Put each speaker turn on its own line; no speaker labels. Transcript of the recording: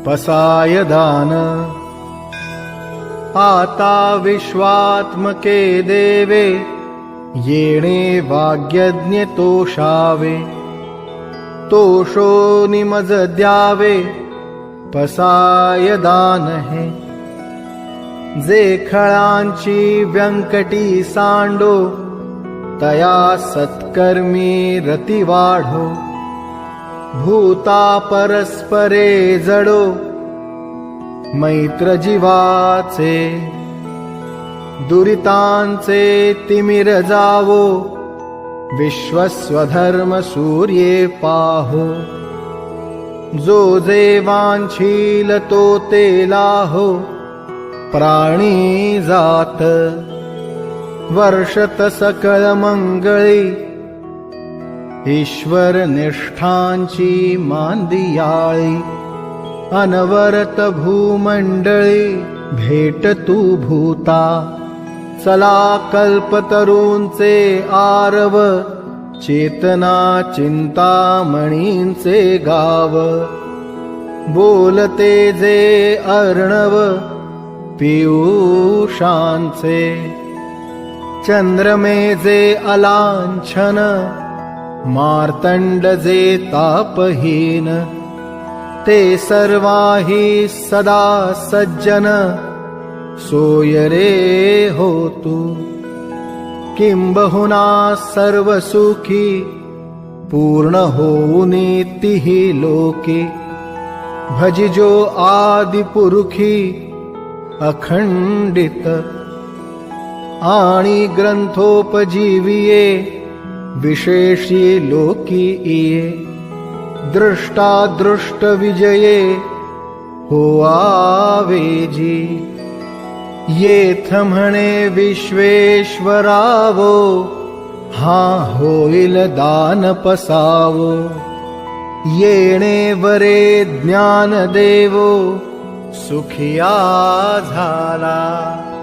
पसाय दान। आता विश्वात्मके देवे येणे वाग्यज्ञ तोषावे। तोषो निमज द्यावे पसाय दान हे। जे खळांची व्यंकटी सांडो तया सत्कर्मी रती वाढो। भूता परस्परे जडो मैत्र जीवाचे। दुरितांचे तिमिर जावो विश्वस्वधर्म सूर्ये पाहो। जो जे वांछील तो ते लाहो प्राणी जात। वर्षत सकळ मंगळी ईश्वर निष्ठांची मांदियाळी। अनवरत भूमंडळी भेट तू भूता। चला कल्पतरूंचे आरव चेतना चिंतामणींचे गाव। बोलते जे अर्णव पीयूषांचे। चंद्रमे जे अलांछन मार्तंड जे तापहीन। ते सर्वाही सदा सज्जन सोय रे होतु। किंबहुना सर्व सुखी पूर्ण होऊनी तिही लोके। भजिजो आदि पुरुखी अखंडित। आणि ग्रंथोपजीविये विशेषी लोकी इये। दृष्टा दृष्ट विजये होआवेजी। येथ म्हणे विश्वेश्वरावो हा होईल दान पसावो। येणे वरे ज्ञान देवो सुखिया झाला।